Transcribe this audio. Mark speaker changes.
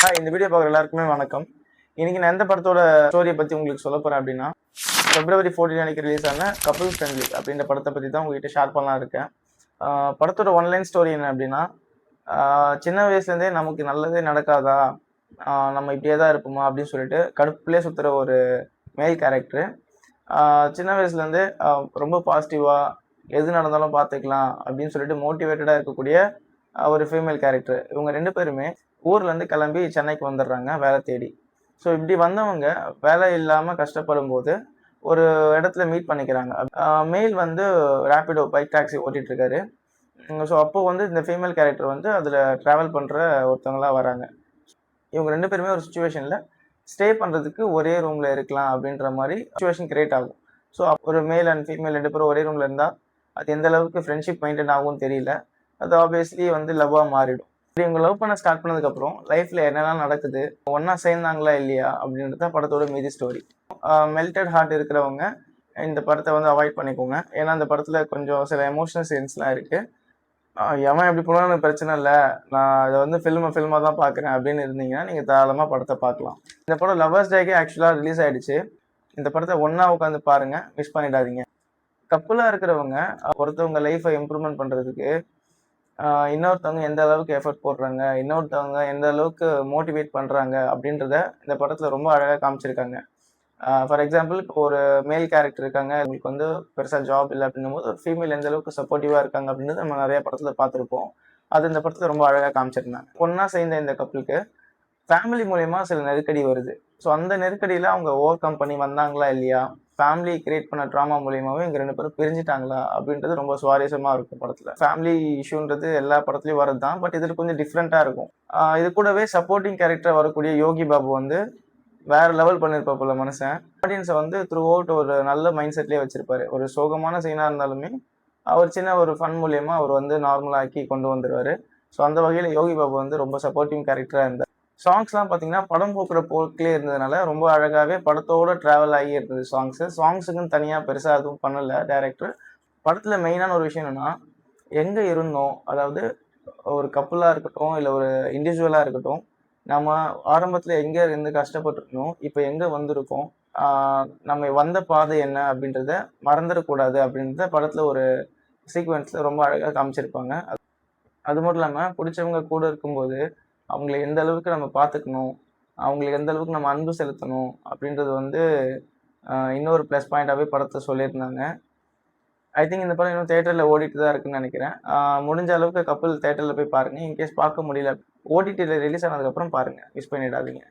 Speaker 1: இந்த வீடியோ பார்க்குற எல்லாருக்குமே வணக்கம். இன்னைக்கு நான் எந்த படத்தோட ஸ்டோரியை பற்றி உங்களுக்கு சொல்ல போகிறேன் அப்படின்னா, February 14 அன்னைக்கு ரிலீஸ் ஆன கப்புள் ஃப்ரெண்ட்லி அப்படின்ற படத்தை பற்றி தான் உங்ககிட்ட ஷேர் பண்ணலாம் இருக்கேன். படத்தோட ஒன்லைன் ஸ்டோரி என்ன அப்படின்னா, சின்ன வயசுலேருந்தே நமக்கு நல்லதே நடக்காதா, நம்ம இப்படியே தான் இருப்போமா அப்படின்னு சொல்லிட்டு கடுப்புலேயே சுற்றுற ஒரு மேல் கேரக்டரு. சின்ன வயசுலேருந்தே ரொம்ப பாசிட்டிவாக எது நடந்தாலும் பார்த்துக்கலாம் அப்படின்னு சொல்லிட்டு மோட்டிவேட்டடாக இருக்கக்கூடிய ஒரு ஃபீமேல் கேரக்டர். இவங்க 2 பேருமே ஊர்லேருந்து கிளம்பி சென்னைக்கு வந்துடுறாங்க வேலை தேடி. ஸோ இப்படி வந்தவங்க வேலை இல்லாமல் கஷ்டப்படும்போது ஒரு இடத்துல மீட் பண்ணிக்கிறாங்க. மெயில் வந்து ரேப்பிடோ பைக் டாக்ஸி ஓட்டிகிட்ருக்காரு. ஸோ அப்போது வந்து இந்த ஃபீமேல் கேரக்டர் வந்து அதில் ட்ராவல் பண்ணுற ஒருத்தவங்களாக வராங்க. இவங்க 2 பேருமே ஒரு சுச்சுவேஷனில் ஸ்டே பண்ணுறதுக்கு ஒரே ரூமில் இருக்கலாம் அப்படின்ற மாதிரி சுச்சுவேஷன் கிரியேட் ஆகும். ஸோ ஒரு மேல் அண்ட் ஃபீமேல் 2 பேரும் ஒரே ரூமில் இருந்தால் அது எந்த அளவுக்கு ஃப்ரெண்ட்ஷிப் மெயின்டைன் ஆகும்னு தெரியல. அது ஆப்வியஸ்லி வந்து லவ்வாக மாறிடும். இவங்க லவ் பண்ண ஸ்டார்ட் பண்ணதுக்கப்புறம் லைஃப்பில் என்னெல்லாம் நடக்குது, ஒன்றா சேர்ந்தாங்களா இல்லையா அப்படின்றது தான் படத்தோட மீதி ஸ்டோரி. மெல்டட் ஹார்ட் இருக்கிறவங்க இந்த படத்தை வந்து அவாய்ட் பண்ணிக்கோங்க. ஏன்னா அந்த படத்தில் கொஞ்சம் சில எமோஷனல் சீன்ஸ்லாம் இருக்குது. எவன் எப்படி போனாலும் பிரச்சனை இல்லை, நான் அதை வந்து ஃபில்மாக தான் பார்க்குறேன் அப்படின்னு இருந்தீங்கன்னா நீங்கள் தாராளமாக படத்தை பார்க்கலாம். இந்த படம் லவர்ஸ் டேக்கே ஆக்சுவலாக ரிலீஸ் ஆகிடுச்சு. இந்த படத்தை ஒன்றா உட்காந்து பாருங்கள், மிஸ் பண்ணிடாதீங்க. கப்புலாக இருக்கிறவங்க ஒருத்தவங்க லைஃப்பை இம்ப்ரூவ்மெண்ட் பண்ணுறதுக்கு இன்னொருத்தவங்க எந்த அளவுக்கு எஃபர்ட் போடுறாங்க, இன்னொருத்தவங்க எந்த அளவுக்கு மோட்டிவேட் பண்ணுறாங்க அப்படின்றத இந்த படத்தில் ரொம்ப அழகாக காமிச்சிருக்காங்க. ஃபார் எக்ஸாம்பிள் இப்போ ஒரு மேல் கேரக்டர் இருக்காங்க, அவங்களுக்கு வந்து பெருசாக ஜாப் இல்லை அப்படின்னும் போது ஒரு ஃபீமேல் எந்த அளவுக்கு சப்போர்ட்டிவாக இருக்காங்க அப்படின்றது நம்ம நிறைய படத்தில் பார்த்துருப்போம். அது இந்த படத்தில் ரொம்ப அழகாக காமிச்சிருந்தாங்க. ஒன்றா சேர்ந்த இந்த கப்பலுக்கு ஃபேமிலி மூலயமா சில நெருக்கடி வருது. ஸோ அந்த நெருக்கடியில் அவங்க ஓவர் கம் பண்ணி வந்தாங்களா இல்லையா, ஃபேமிலி கிரியேட் பண்ண ட்ராமா மூலியமாகவே இங்கே 2 பேரும் பிரிஞ்சுட்டாங்களா அப்படின்றது ரொம்ப சுவாரஸ்யமாக இருக்கும் படத்தில். ஃபேமிலி இஷ்யூன்றது எல்லா படத்துலையும் வரது தான், பட் இதில் கொஞ்சம் டிஃப்ரெண்ட்டாக இருக்கும். இது கூடவே சப்போர்ட்டிங் கேரக்டர் வரக்கூடிய யோகி பாபு வந்து வேற லெவல் பண்ணியிருப்பா போல மனுஷன். ஆடியன்ஸை வந்து த்ரூ அவுட் ஒரு நல்ல மைண்ட் செட்லேயே வச்சிருப்பாரு. ஒரு சோகமான சீனாக இருந்தாலுமே அவர் சின்ன ஒரு ஃபன் மூலியமாக அவர் வந்து நார்மலாக்கி கொண்டு வந்துடுவார். ஸோ அந்த வகையில் யோகி பாபு வந்து ரொம்ப சப்போர்ட்டிங் கேரக்டராக இருந்தார். சாங்ஸ்லாம் பார்த்தீங்கன்னா படம் போக்குற போக்கிலே இருந்ததுனால ரொம்ப அழகாகவே படத்தோடு ட்ராவல் ஆகி இருந்தது. சாங்ஸுக்குன்னு தனியாக பெருசாக எதுவும் பண்ணலை டேரக்டர். படத்தில் மெயினான ஒரு விஷயம் என்னென்னா, எங்கே இருந்தோம், அதாவது ஒரு கப்புலாக இருக்கட்டும் இல்லை ஒரு இண்டிவிஜுவலாக இருக்கட்டும், நம்ம ஆரம்பத்தில் எங்கே இருந்து கஷ்டப்பட்டுருக்கணும், இப்போ எங்கே வந்திருக்கோம், நம்ம வந்த பாதை என்ன அப்படின்றத மறந்துடக்கூடாது அப்படின்றத படத்தில் ஒரு சீக்வென்ஸில் ரொம்ப அழகாக காமிச்சிருப்பாங்க. அது மட்டும் இல்லாமல் பிடிச்சவங்க கூட இருக்கும்போது அவங்கள எந்த அளவுக்கு நம்ம பார்த்துக்கணும், அவங்களுக்கு எந்த அளவுக்கு நம்ம அன்பு செலுத்தணும் அப்படின்றது வந்து இன்னொரு ப்ளஸ் பாயிண்டாகவே படத்தை சொல்லியிருந்தாங்க. ஐ திங்க் இந்த படம் இன்னும் தேட்டரில் ஓடிட்டு தான் இருக்குன்னு நினைக்கிறேன். முடிஞ்ச அளவுக்கு கப்பல் தேட்டரில் போய் பாருங்கள். இன்கேஸ் பார்க்க முடியல, ஓடிடியில் ரிலீஸ் ஆனதுக்கப்புறம் பாருங்கள், மிஸ் பண்ணிடாதீங்க.